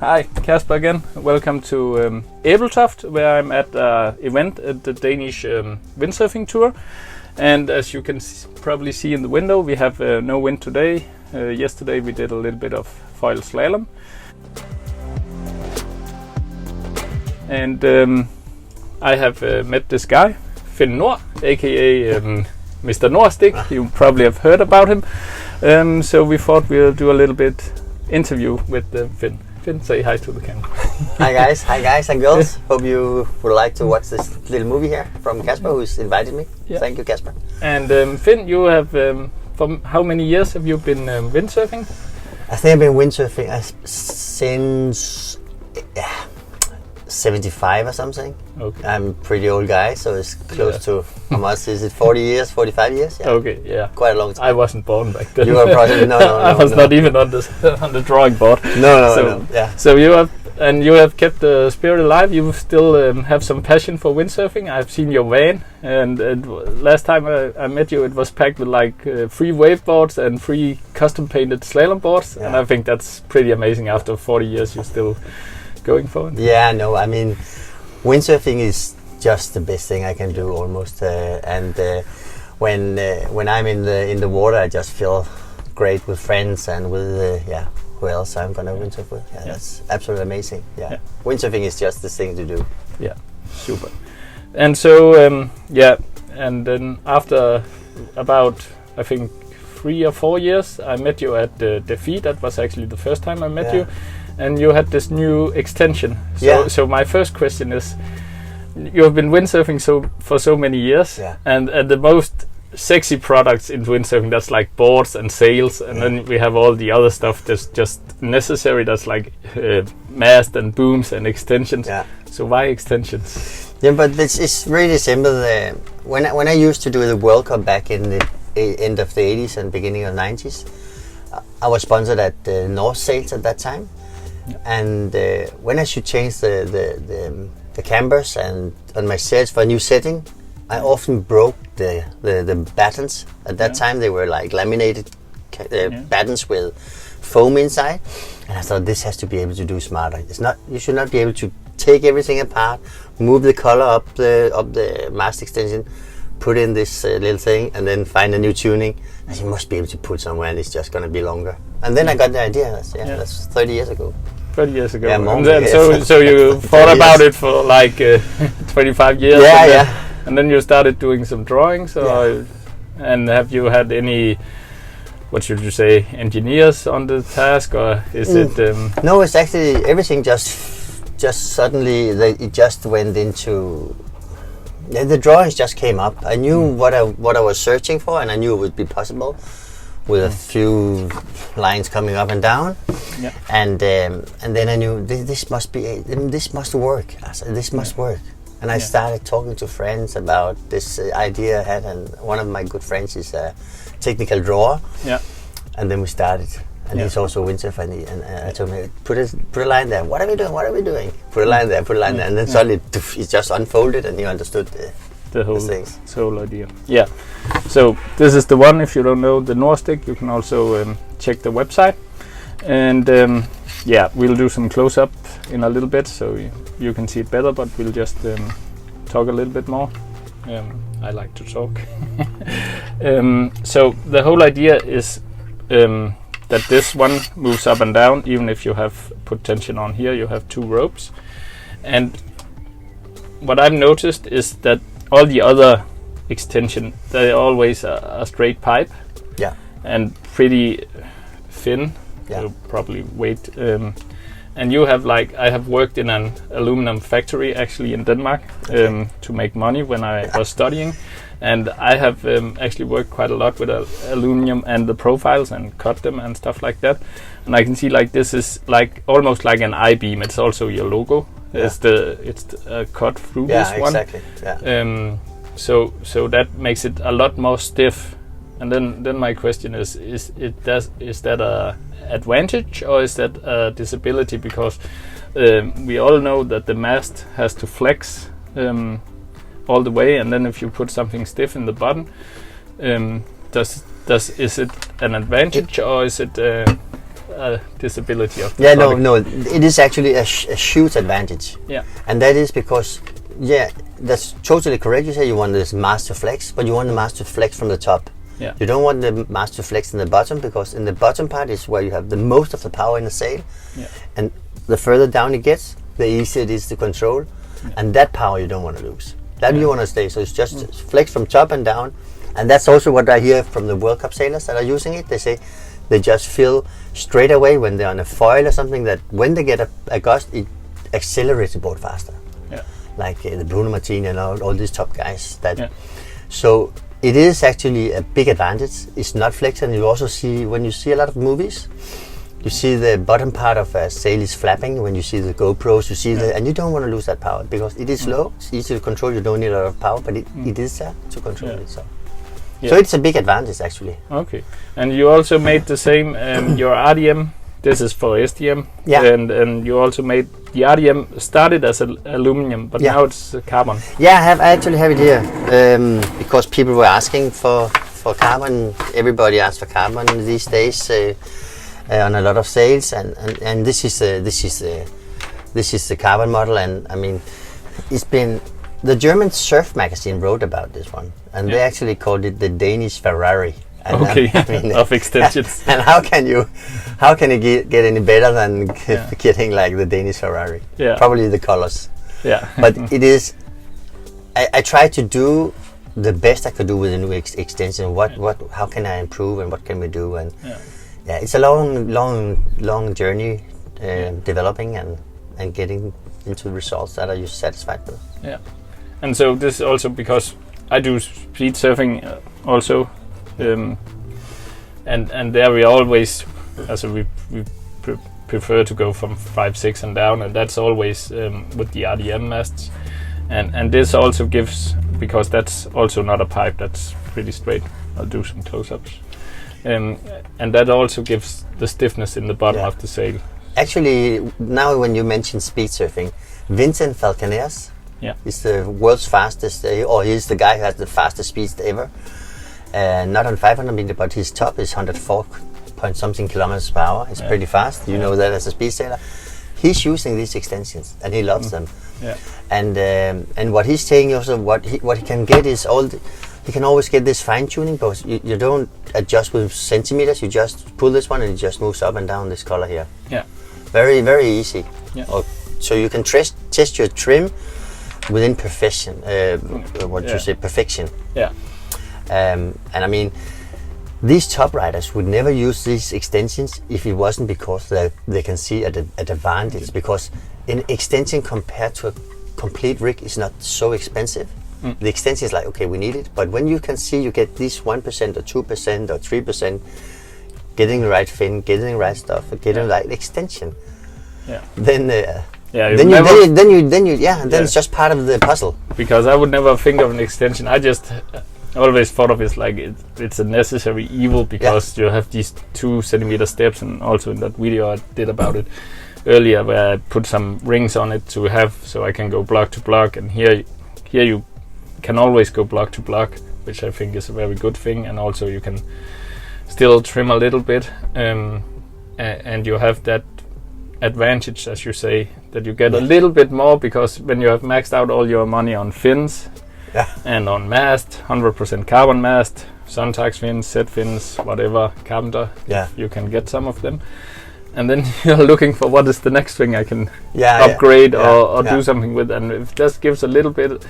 Hi, Kasper again. Welcome to Ebeltoft, where I'm at an event at the Danish windsurfing tour. And as you can probably see in the window, we have no wind today. Yesterday we did a little bit of foil slalom. And I have met this guy, Finn Noer, aka Mr. NoerStick. You probably have heard about him. So we thought we'll do a little bit interview with Finn. Finn, say hi to the camera. Hi guys and girls. Hope you would like to watch this little movie here from Kasper, who's invited me. Yeah. Thank you, Kasper. And Finn, you have, from how many years have you been windsurfing? I think I've been windsurfing since 75 or something. Okay. I'm a pretty old guy, so it's close to, how much is it, 40 years, 45 years? Yeah. Okay, yeah. Quite a long time. I wasn't born back then. You were probably, no. I was not even on the drawing board. No, yeah. So you have kept the spirit alive. You still have some passion for windsurfing. I've seen your van, and last time I met you, it was packed with like 3 waveboards and 3 custom painted slalom boards, and I think that's pretty amazing. After 40 years, you're still going for it. Yeah, no, I mean, windsurfing is just the best thing I can do almost, when I'm in the water, I just feel great with friends and with who else I'm gonna windsurf with. Yeah, that's absolutely amazing. Yeah, windsurfing is just the thing to do. Yeah, super. And so and then after about I think 3 or 4 years, I met you at the Defeat. That was actually the first time I met you. And you had this new extension. So my first question is, you have been windsurfing for so many years, and the most sexy products in windsurfing, that's like boards and sails, and then we have all the other stuff that's just necessary. That's like mast and booms and extensions. So why extensions? Yeah, but it's really simple. When I used to do the World Cup back in the end of the 80s and beginning of 90s, I was sponsored at North Sails at that time. And when I should change the cambers and on my sails for a new setting, I often broke the battens. At that time they were like laminated battens with foam inside, and I thought this has to be able to do smarter. You should not be able to take everything apart, move the color up the mast extension, put in this little thing, and then find a new tuning. And you must be able to put somewhere, and it's just going to be longer. And then I got the idea. That's 30 years ago. 30 years ago. Yeah, and then, so you thought about it for like 25 years. And then you started doing some drawings. And have you had any, what should you say, engineers on the task, or is it? No, it's actually everything. Just suddenly it just went into. The drawings just came up. I knew what I was searching for, and I knew it would be possible with a few lines coming up and down. And then I knew this must work. I said, this must work. And I started talking to friends about this idea I had, and one of my good friends is a technical drawer. And then we started. And he's also a windsurfer, and I told him, put a line there. What are we doing? Put a line there, and then suddenly it just unfolded, and he understood the whole idea. Yeah. So this is the one. If you don't know the NoerStick, you can also check the website. And we'll do some close-up in a little bit, so you can see it better. But we'll just talk a little bit more. I like to talk. So the whole idea is. That this one moves up and down. Even if you have put tension on here, you have 2 ropes. And what I've noticed is that all the other extension, they're always a straight pipe. And pretty thin. So probably weight. And you have I have worked in an aluminum factory actually in Denmark to make money when I was studying. And I have actually worked quite a lot with aluminum and the profiles and cut them and stuff like that. And I can see this is almost like an I-beam. It's also your logo. It's cut through this one. Exactly. So that makes it a lot more stiff. And then my question is that a advantage or is that a disability? Because we all know that the mast has to flex all the way, and then if you put something stiff in the bottom, is it an advantage or is it a disability of the Yeah, product. no, it is actually a huge advantage. Yeah. And that is because, that's totally correct. You say you want this mast to flex, but you want the mast to flex from the top. Yeah. You don't want the mast to flex in the bottom, because in the bottom part is where you have the most of the power in the sail. Yeah. And the further down it gets, the easier it is to control. Yeah. And that power you don't want to lose. That you want to stay. So it's just flex from top and down. And that's also what I hear from the World Cup sailors that are using it. They say they just feel straight away when they're on a foil or something that when they get a gust, it accelerates the boat faster. Yeah. Like the Bruno Martini and all these top guys. So it is actually a big advantage. It's not flex, and you also see, when you see a lot of movies, you see the bottom part of a sail is flapping. When you see the GoPros, you see and you don't want to lose that power because it is low. It's easy to control. You don't need a lot of power, but it is there to control it. So it's a big advantage actually. Okay, and you also made the same. Your RDM. This is for SDM. Yeah. And you also made the RDM started as aluminum, but now it's carbon. Yeah, I actually have it here because people were asking for carbon. Everybody asks for carbon these days on a lot of sails, and this is the carbon model. And I mean, it's been the German surf magazine wrote about this one, and they actually called it the Danish Ferrari. And I mean, of extensions. And how can it get any better than getting like the Danish Ferrari? Yeah. Probably the colors. Yeah. But it is. I tried to do the best I could do with the new extension. How can I improve, and what can we do? And it's a long journey developing and getting into results that are satisfied with. Yeah. And so this is also because I do speed surfing also. And there we always, we prefer to go from 5-6 and down, and that's always with the RDM masts, and this also gives, because that's also not a pipe, that's pretty straight. I'll do some close-ups, and that also gives the stiffness in the bottom of the sail. Actually, now when you mention speed surfing, Vincent Falcones is the world's fastest, or he's the guy who has the fastest speeds ever. Not on 500 meter, but his top is 104 point something kilometers per hour. It's pretty fast. You know that as a speed sailor. He's using these extensions and he loves them. Yeah. And what he's saying also, what he can get is he can always get this fine tuning, because you don't adjust with centimeters. You just pull this one and it just moves up and down this color here. Yeah. Very, very easy. Yeah. So you can test your trim within perfection. Perfection. Yeah. And I mean, these top riders would never use these extensions if it wasn't because they can see an advantage. Because an extension compared to a complete rig is not so expensive. The extension is like, okay, we need it. But when you can see you get this 1% or 2% or 3%, getting the right fin, getting the right stuff, getting the right extension, then it's just part of the puzzle. Because I would never think of an extension. I just always thought of it like it's a necessary evil, because you have these 2 centimeter steps, and also in that video I did about it earlier, where I put some rings on it to have, so I can go block to block, and here you can always go block to block, which I think is a very good thing, and also you can still trim a little bit, and you have that advantage, as you say, that you get a little bit more, because when you have maxed out all your money on fins and on mast, 100% carbon mast, Suntax fins, set fins, whatever, Carpenter, you can get some of them, and then you're looking for what is the next thing I can upgrade or do something with, and if this gives a little bit,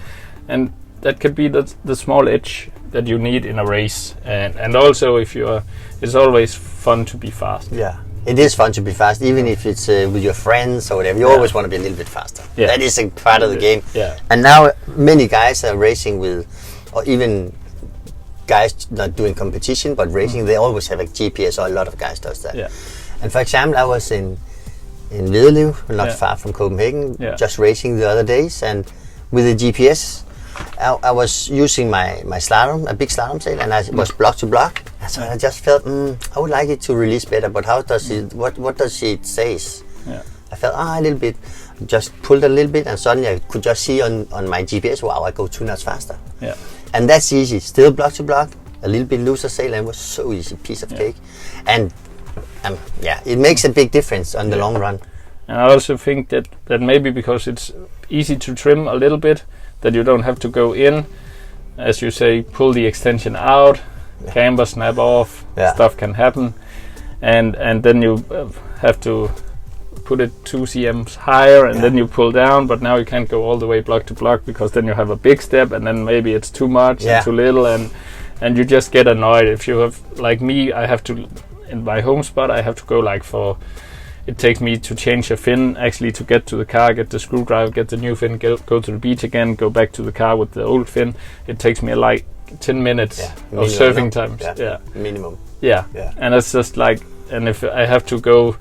and that could be the small edge that you need in a race, and also if it's always fun to be fast. Yeah. It is fun to be fast, even if it's with your friends or whatever. You always want to be a little bit faster. Yeah. That is a part of the game. Yeah. And now many guys are racing with, or even guys not doing competition but racing. They always have a GPS, or a lot of guys does that. Yeah. And for example, I was in Vedelev, not far from Copenhagen, just racing the other days, and with the GPS, I was using my slalom, a big slalom sail, and I was block to block. So I just felt, I would like it to release better, but how does it? What does it say? Yeah. I felt a little bit, just pulled a little bit, and suddenly I could just see on my GPS, wow, I go 2 knots faster. Yeah. And that's easy. Still block to block, a little bit looser sail, and it was so easy, piece of cake. And it makes a big difference on the long run. And I also think that maybe because it's easy to trim a little bit, that you don't have to go in, as you say, pull the extension out, camber snap off, stuff can happen, and then you have to put it 2 cms higher, and then you pull down, but now you can't go all the way block to block, because then you have a big step, and then maybe it's too much and too little, and you just get annoyed. If you have, like me, I have to, in my home spot, I have to go like it takes me to change a fin actually to get to the car, get the screwdriver, get the new fin, go to the beach again, go back to the car with the old fin. It takes me like 10 minutes of surfing time. Minimum. Yeah, and it's just like, and if I have to go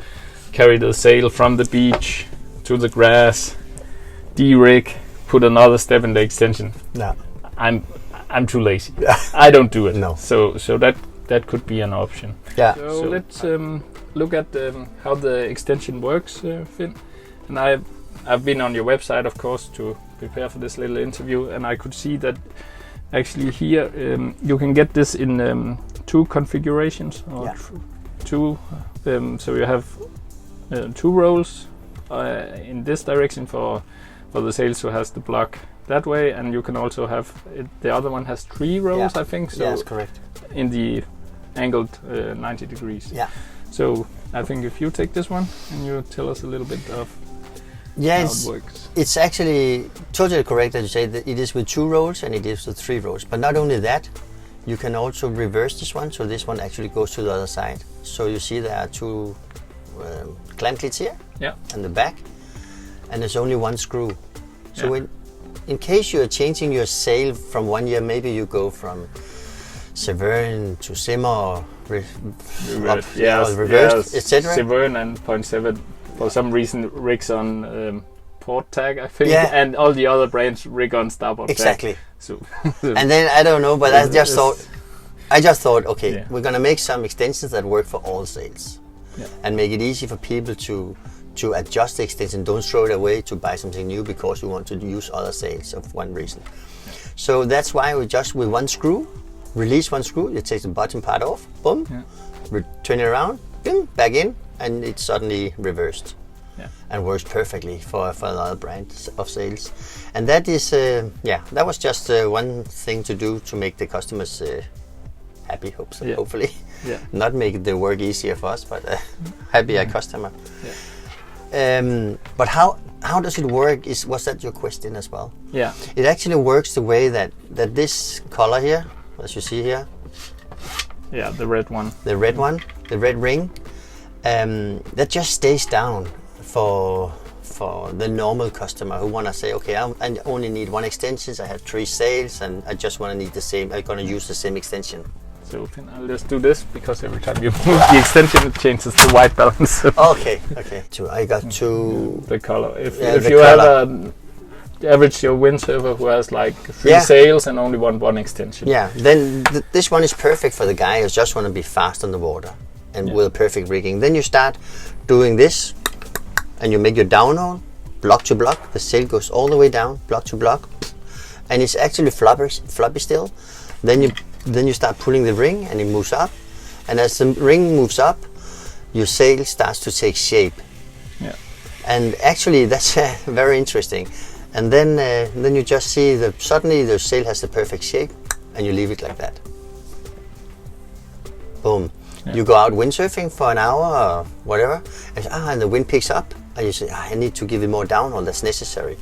carry the sail from the beach to the grass, de-rig, put another step in the extension. No, I'm too lazy. I don't do it. No. So that could be an option. Yeah. So let's look at how the extension works, Finn. And I've been on your website, of course, to prepare for this little interview, and I could see that actually here you can get this in 2 configurations, or 2. So you have 2 rolls in this direction for the sails who has the block that way, and you can also have the other one has 3 rolls, I think. So that's correct. In the angled 90 degrees. Yeah. So I think if you take this one and you tell us a little bit of how it works. It's actually totally correct that you say that it is with 2 rolls and it is with 3 rolls. But not only that, you can also reverse this one, so this one actually goes to the other side. So you see there are 2 clamp clips here, and the back, and there's only 1 screw. So in case you're changing your sail from 1 year, maybe you go from Severn to Simmer, or reversed, etc. Severn and 0.7 for some reason rigs on port tag, I think, and all the other brands rig on starboard exactly. tag. So and then I don't know, but I just thought, okay, we're gonna make some extensions that work for all sails, and make it easy for people to adjust the extension. Don't throw it away to buy something new because you want to use other sails of one reason. So that's why we just with 1 screw. Release 1 screw, you take the bottom part off, boom, turn it around, boom, back in, and it's suddenly reversed. And works perfectly for another brand of sails. And that is, that was just one thing to do to make the customers happy, hopefully. Not make the work easier for us, but happier customer. But how does it work? Was that your question as well? Yeah. It actually works the way that this color here, as you see here. Yeah, the red one. The red one, the red ring, that just stays down for the normal customer who want to say, okay, I only need 1 extension, I have 3 sails, and I just want to need the same, I'm going to use the same extension. So I'll just do this, because every time you move the extension, it changes the white balance. Okay. I got 2. The color. If you have an average your windsurfer who has like 3 sails and only one extension. Yeah, then this one is perfect for the guy who just want to be fast on the water and with perfect rigging. Then you start doing this, and you make your downhole, block to block. The sail goes all the way down, block to block, and it's actually floppy still. Then you start pulling the ring, and it moves up. And as the ring moves up, your sail starts to take shape. Yeah. And actually, that's very interesting. And then you just see that suddenly the sail has the perfect shape, and you leave it like that. Boom. Yeah. You go out windsurfing for an hour or whatever, and the wind picks up, and you say, I need to give it more downhaul, that's necessary.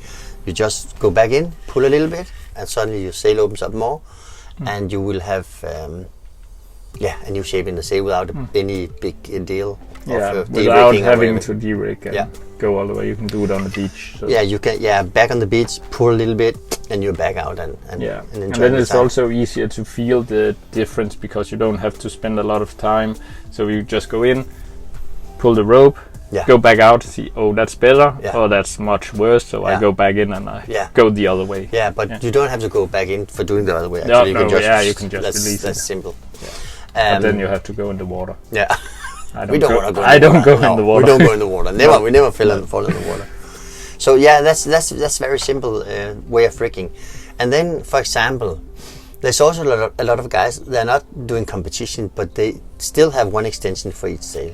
You just go back in, pull a little bit, and suddenly your sail opens up more, and you will have a new shape in the sail without any big deal. Without having to de-rig and go all the way. You can do it on the beach. So. Yeah, you can. Back on the beach, pull a little bit, and you're back out and enjoy. And then it's also easier to feel the difference, because you don't have to spend a lot of time. So you just go in, pull the rope, go back out, see, oh, that's better, or that's much worse. So I go back in and I go the other way. Yeah, but you don't have to go back in for doing the other way. Actually, you can just release it. That's simple. But then you have to go in the water. Yeah. I don't go in the water. We don't go in the water. We never fall in the water. So that's very simple way of rigging. And then, for example, there's also a lot of guys. They're not doing competition, but they still have 1 extension for each sail.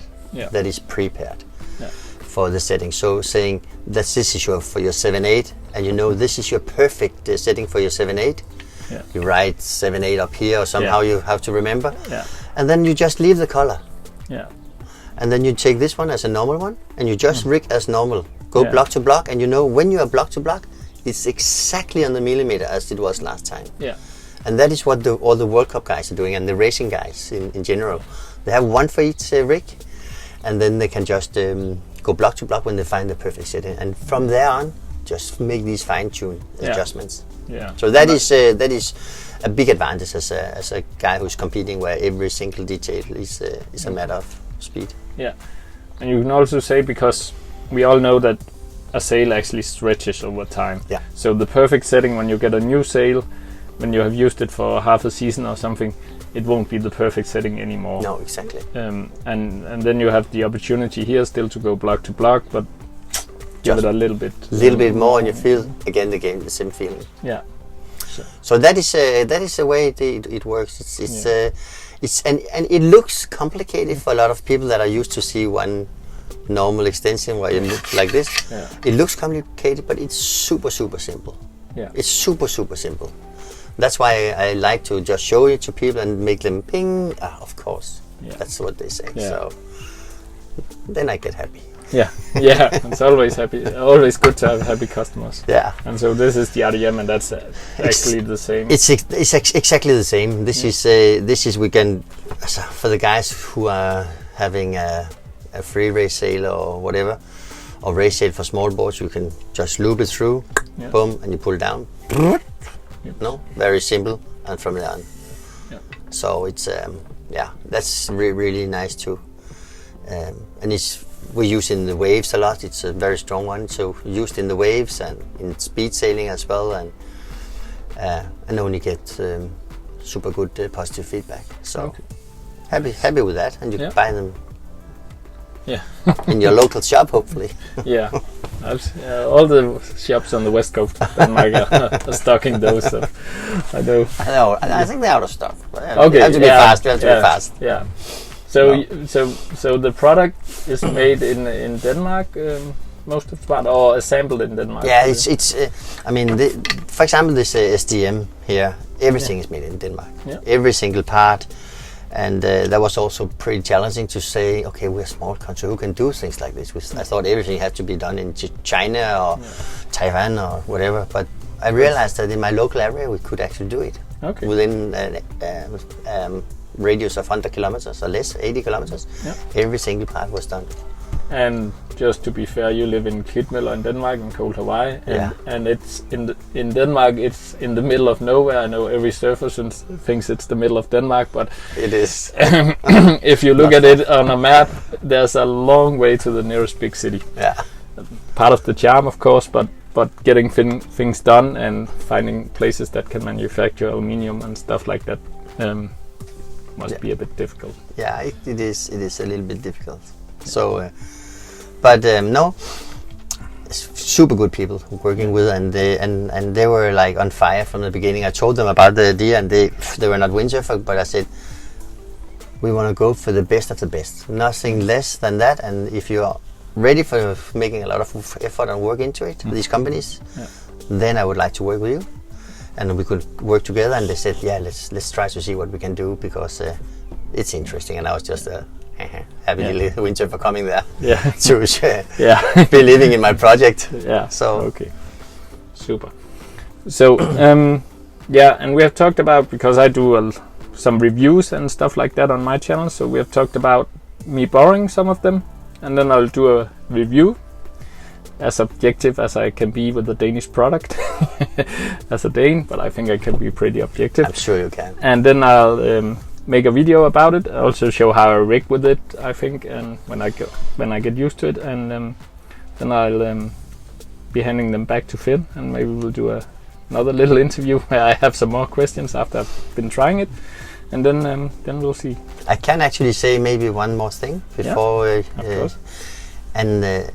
that is prepared Yeah. for the setting. So saying that this is for your 7/8, and you know this is your perfect setting for your 7/8. Yeah. You write 7/8 up here, or somehow you have to remember. Yeah. And then you just leave the color. Yeah. And then you take this one as a normal one, and you just rig as normal. Go block to block, and you know when you are block to block, it's exactly on the millimeter as it was last time. Yeah. And that is what all the World Cup guys are doing, and the racing guys in general. They have one for each rig, and then they can just go block to block when they find the perfect setting. And from there on, just make these fine-tune adjustments. Yeah. So that is a big advantage as a guy who's competing, where every single detail is a matter of speed. Yeah. And you can also say, because we all know that a sail actually stretches over time. Yeah. So the perfect setting when you get a new sail, when you have used it for half a season or something, it won't be the perfect setting anymore. No, exactly. And then you have the opportunity here still to go block to block, but give it a little bit more, and you feel again the same feeling. Yeah. So that is the way it works. It's and it looks complicated for a lot of people that are used to see one normal extension where you look like this. Yeah. It looks complicated, but it's super simple. Yeah. It's super simple. That's why I like to just show it to people and make them ping. Of course, that's what they say. Yeah. So then I get happy. Yeah, it's always good to have happy customers. Yeah. And so this is the RDM, and that's actually the same. It's exactly the same. This is we can, for the guys who are having a free race sail or whatever, or race sail for small boats, you can just loop it through, boom, and you pull down. No, very simple, and from there on. Yeah. So it's that's really nice too, and we use in the waves a lot. It's a very strong one, so used in the waves and in speed sailing as well, and only get super good positive feedback. So happy with that, and you can buy them. Yeah. In your local shop, hopefully. Yeah. All the shops on the west coast of Denmark are stocking those. So I know. I think they're out of stock. Okay. You have to be fast. You have to be fast. Yeah. So the product is made in Denmark, most of the part, or assembled in Denmark. Yeah, it's. I mean, for example, this SDM here, everything is made in Denmark. Yeah. Every single part. And that was also pretty challenging to say, okay, we're a small country, who can do things like this? I thought everything had to be done in China or Taiwan or whatever. But I realized that in my local area, we could actually do it. Okay. Within radius of 100 kilometers or less, 80 kilometers. Yeah. Every single part was done. And just to be fair, you live in Klitmøller in Denmark, in cold Hawaii, and it's in Denmark. It's in the middle of nowhere. I know every surfer thinks it's the middle of Denmark, but it is. If you look at it on a map, there's a long way to the nearest big city. Yeah, part of the charm, of course, but getting things done and finding places that can manufacture aluminium and stuff like that must be a bit difficult. Yeah, it is. It is a little bit difficult. So, but no, super good people working with, and they were like on fire from the beginning. I told them about the idea, and they were not windsurfers, but I said we want to go for the best of the best, nothing less than that. And if you are ready for making a lot of effort and work into it, these companies, then I would like to work with you, and we could work together. And they said, yeah, let's try to see what we can do, because it's interesting. And I was just happy little windsurfer coming there to be living in my project. Yeah. So okay, super. So and we have talked about, because I do some reviews and stuff like that on my channel. So we have talked about me borrowing some of them, and then I'll do a review as objective as I can be with the Danish product as a Dane, but I think I can be pretty objective. I'm sure you can. And then I'll make a video about it. I also show how I rig with it, I think, and when I get used to it, and then I'll be handing them back to Finn, and maybe we'll do another little interview where I have some more questions after I've been trying it, and then we'll see. I can actually say maybe one more thing before, of course. And it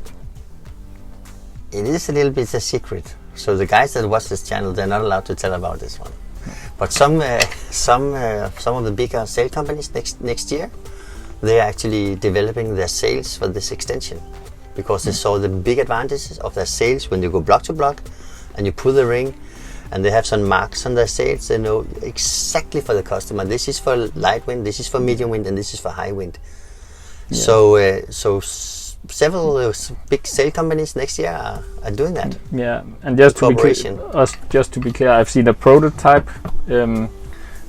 is a little bit a secret. So the guys that watch this channel, they're not allowed to tell about this one. But some of the bigger sail companies next year, they're actually developing their sails for this extension, because they saw the big advantages of their sails when you go block to block and you pull the ring, and they have some marks on their sails. They know exactly for the customer, this is for light wind, this is for medium wind, and this is for high wind. So several big sail companies next year are doing that. Yeah, and just to be clear, I've seen a prototype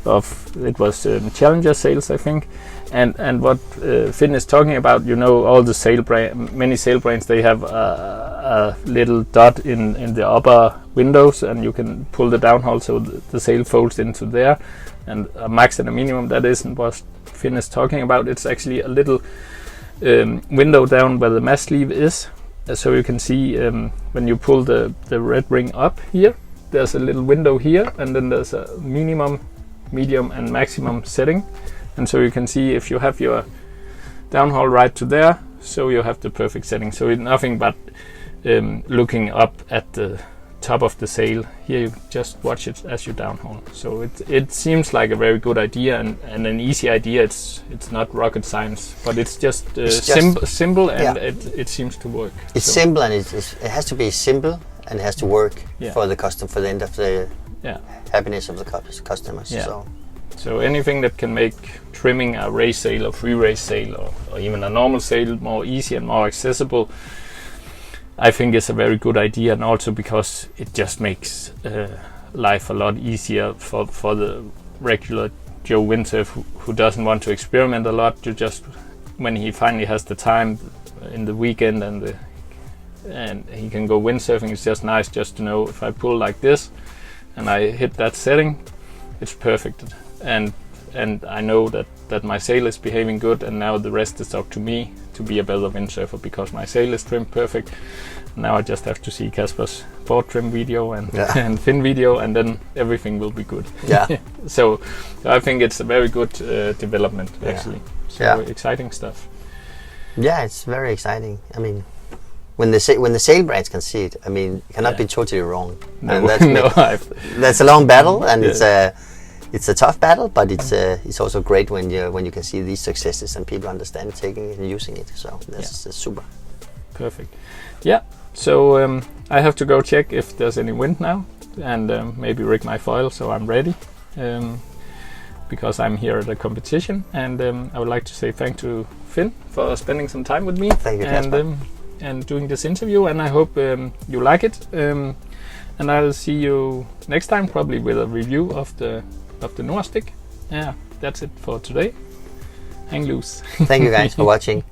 of it was Challenger sails, I think, and what Finn is talking about, all the many sail brands, they have a little dot in the upper windows, and you can pull the downhaul so the sail folds into there, and a max and a minimum. That isn't what Finn is talking about. It's actually a little window down where the mast sleeve is, so you can see when you pull the red ring up here, there's a little window here, and then there's a minimum, medium and maximum setting, and so you can see if you have your downhaul right to there, so you have the perfect setting. So it's nothing but looking up at the top of the sail. Here you just watch it as you downhaul. So it seems like a very good idea and an easy idea. It's not rocket science, but it's just simple, and it seems to work. It's simple, and it has to be simple, and it has to work for the customer, for the end of the happiness of the customers. Yeah. So anything that can make trimming a race sail or free race sail or even a normal sail more easy and more accessible, I think is a very good idea, and also because it just makes life a lot easier for the regular Joe windsurfer who doesn't want to experiment a lot. To just, when he finally has the time in the weekend and he can go windsurfing, it's just nice just to know, if I pull like this and I hit that setting, it's perfect, and I know that my sail is behaving good, and now the rest is up to me to be a better windsurfer, because my sail is trimmed perfect. Now I just have to see Kasper's board trim video and Finn video, and then everything will be good. Yeah. So I think it's a very good development, actually. So exciting stuff. Yeah, it's very exciting. I mean, when the sail brands can see it, I mean, it cannot be totally wrong. No, and that's a long battle, and it's a tough battle, but it's also great when you can see these successes and people understand taking it and using it. So that's super. Perfect. Yeah. So I have to go check if there's any wind now, and maybe rig my foil so I'm ready, because I'm here at a competition. And I would like to say thank to Finn for spending some time with me. Thank you, Kasper. And doing this interview. And I hope you like it. And I'll see you next time, probably with a review of the NoerStick. Yeah, that's it for today. Hang loose. Thank you guys for watching.